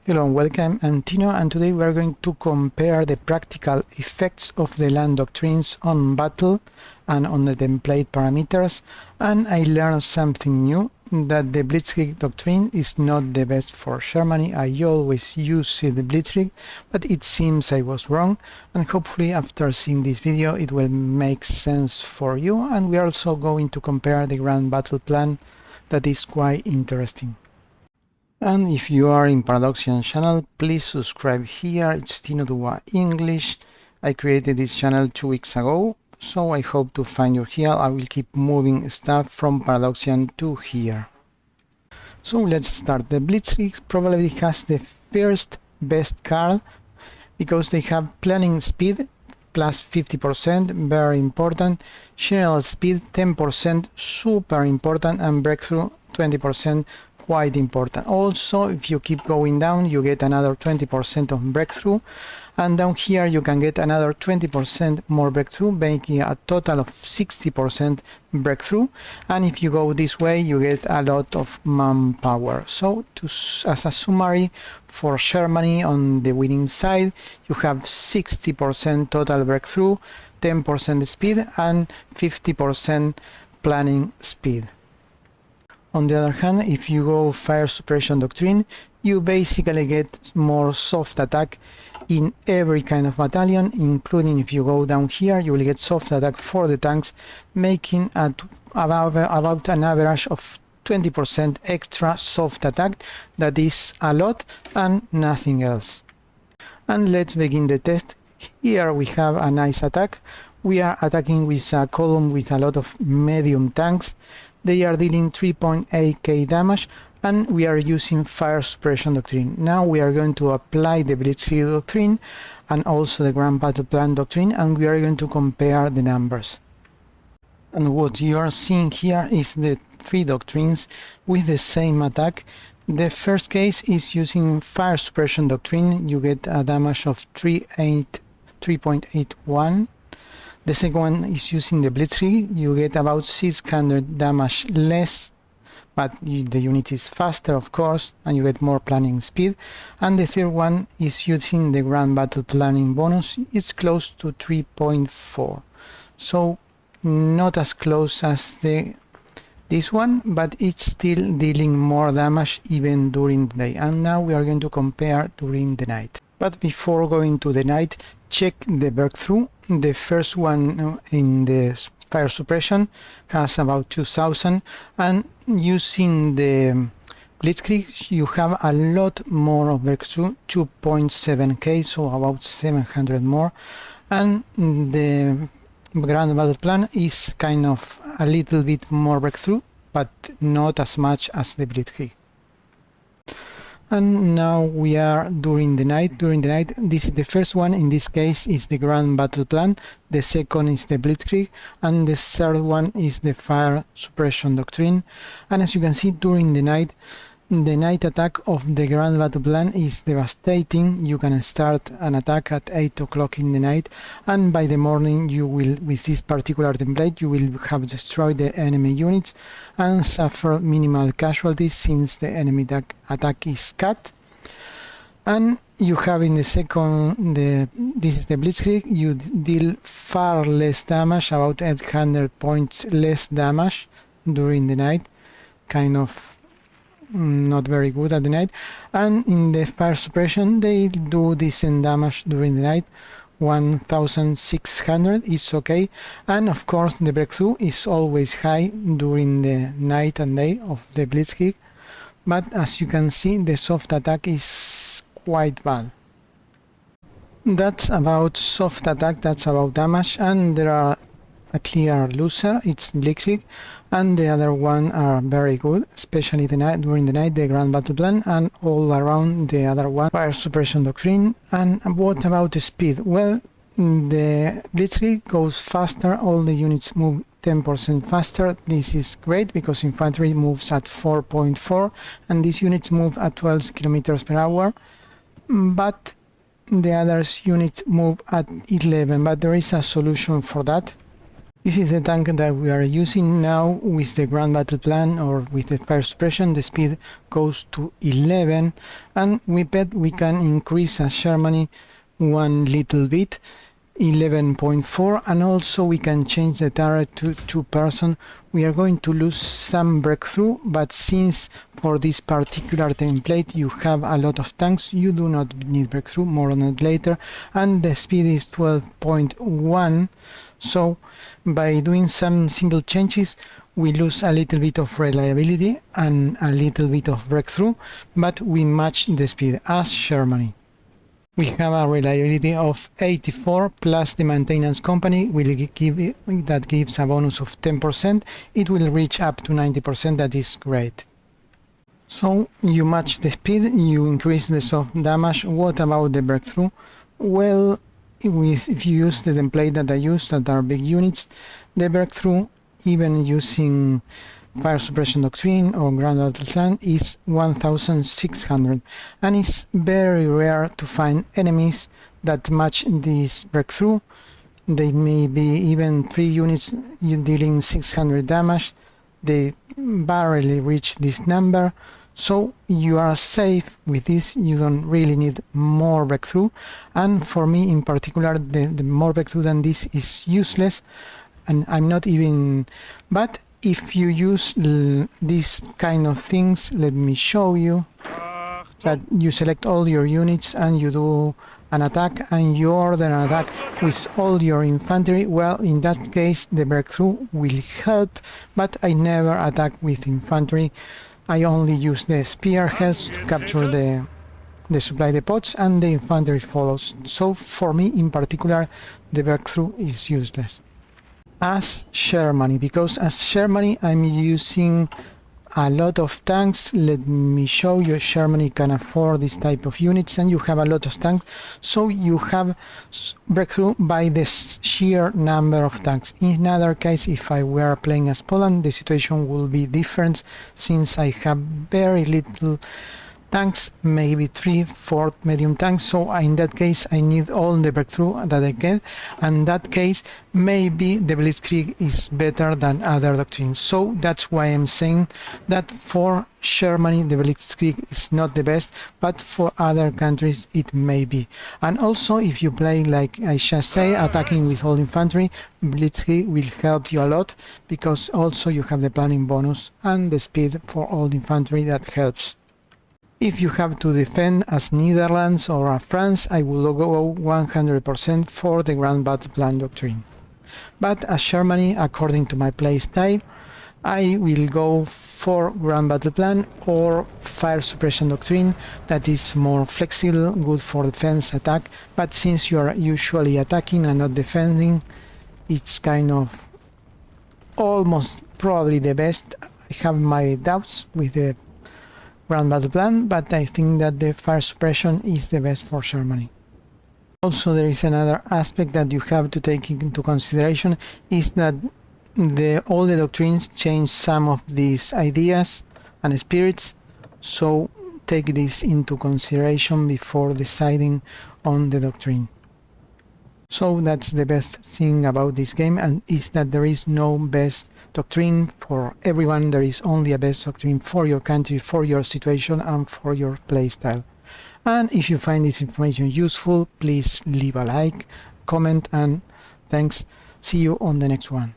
Hello and welcome, I'm Tino, and today we are going to compare the practical effects of the land doctrines on battle and on the template parameters. And I learned something new, that the Blitzkrieg doctrine is not the best for Germany. I always use the Blitzkrieg, but it seems I was wrong, and hopefully after seeing this video it will make sense for you. And we are also going to compare the grand battle plan, that is quite interesting. And if you are in Paradoxian channel, please subscribe here. It's Tino Dua English. I created this channel 2 weeks ago, so I hope to find you here. I will keep moving stuff from Paradoxian to here. So let's start. The Blitzkrieg probably has the first best card because they have planning speed plus 50%, very important, general speed 10%, super important, and breakthrough 20%, quite important. Also, if you keep going down, you get another 20% of breakthrough, and down here you can get another 20% more breakthrough, making a total of 60% breakthrough. And if you go this way, you get a lot of manpower. So as a summary, for Germany on the winning side, you have 60% total breakthrough, 10% speed, and 50% planning speed. On the other hand, if you go fire suppression doctrine, you basically get more soft attack in every kind of battalion, including if you go down here, you will get soft attack for the tanks, making about an average of 20% extra soft attack. That is a lot and nothing else. And let's begin the test. Here we have a nice attack. We are attacking with a column with a lot of medium tanks. They are dealing 3.8k damage, and we are using fire suppression doctrine. Now we are going to apply the Blitzkrieg doctrine and also the grand battle plan doctrine, and we are going to compare the numbers. And what you are seeing here is the three doctrines with the same attack. The first case is using fire suppression doctrine. You get a damage of 3.81. The second one is using the Blitzkrieg. You get about 600 damage less, but the unit is faster, of course, and you get more planning speed. And the third one is using the grand battle planning bonus. It's close to 3.4, so not as close as this one, but it's still dealing more damage even during the day. And now we are going to compare during the night. But before going to the night, check the breakthrough. The first one in the fire suppression has about 2000, and using the Blitzkrieg you have a lot more of breakthrough, 2.7k, so about 700 more. And the grand battle plan is kind of a little bit more breakthrough, but not as much as the Blitzkrieg. And now we are during the night. This is the first one. In this case is the grand battle plan, the second is the Blitzkrieg, and the third one is the fire suppression doctrine. And as you can see, during the night attack of the grand battle plan is devastating. You can start an attack at 8 o'clock in the night, and by the morning you will, with this particular template, you will have destroyed the enemy units and suffer minimal casualties since the enemy attack is cut. And you have in the second, this is the Blitzkrieg, you deal far less damage, about 800 points less damage during the night, kind of not very good at the night. And in the fire suppression they do decent damage during the night, 1600 is okay. And of course the breakthrough is always high during the night and day of the Blitzkrieg, but as you can see the soft attack is quite bad. That's about soft attack, that's about damage, and there are a clear loser, it's Blitzkrieg, and the other one are very good, especially during the night, the grand battle plan, and all around the other one, fire suppression doctrine. And what about the speed? Well, the Blitzkrieg goes faster, all the units move 10% faster. This is great because infantry moves at 4.4 and these units move at 12 kilometers per hour, but the other units move at 11. But there is a solution for that. This is the tank that we are using now with the Grand Battle Plan or with the fire suppression. The speed goes to 11, and with that we can increase as Germany one little bit, 11.4, and also we can change the turret to 2-person. We are going to lose some breakthrough, but since for this particular template you have a lot of tanks, you do not need breakthrough, more on it later, and the speed is 12.1. So by doing some simple changes we lose a little bit of reliability and a little bit of breakthrough, but we match the speed as Germany. We have a reliability of 84 plus the maintenance company will give it, that gives a bonus of 10%. It will reach up to 90%. That is great. So you match the speed, you increase the soft damage. What about the breakthrough? Well, if you use the template that I use, that are big units, the breakthrough, even using fire suppression doctrine or Grand Battle Plan, is 1600, and it's very rare to find enemies that match this breakthrough. They may be even 3 units dealing 600 damage. They barely reach this number, so you are safe with this. You don't really need more breakthrough, and for me in particular the more breakthrough than this is useless, and I'm not even. But if you use these kind of things, let me show you that you select all your units and you do an attack and you order an attack with all your infantry. Well, in that case the breakthrough will help, but I never attack with infantry. I only use the spearheads to capture the supply depots, and the infantry follows. So for me in particular the breakthrough is useless as Germany, because as Germany I'm using a lot of tanks. Let me show you, Germany can afford this type of units, and you have a lot of tanks, so you have breakthrough by the sheer number of tanks. In other case, if I were playing as Poland, the situation will be different, since I have very little tanks, maybe 3-4 medium tanks, so in that case I need all the breakthrough that I get, and in that case maybe the Blitzkrieg is better than other doctrines. So that's why I'm saying that for Germany the Blitzkrieg is not the best, but for other countries it may be. And also if you play, like I just say, attacking with all infantry, Blitzkrieg will help you a lot, because also you have the planning bonus and the speed for all infantry that helps. If you have to defend as Netherlands or France, I will go 100% for the Grand Battle Plan doctrine. But as Germany, according to my play style, I will go for Grand Battle Plan or Fire Suppression Doctrine, that is more flexible, good for defense, attack, but since you are usually attacking and not defending, it's kind of almost probably the best. I have my doubts with the Grand Battle Plan, but I think that the fire suppression is the best for Germany. Also, there is another aspect that you have to take into consideration, is that all the doctrines change some of these ideas and spirits, so take this into consideration before deciding on the doctrine. So that's the best thing about this game, and is that there is no best doctrine for everyone. There is only a best doctrine for your country, for your situation, and for your playstyle. And if you find this information useful, please leave a like, comment, and thanks. See you on the next one.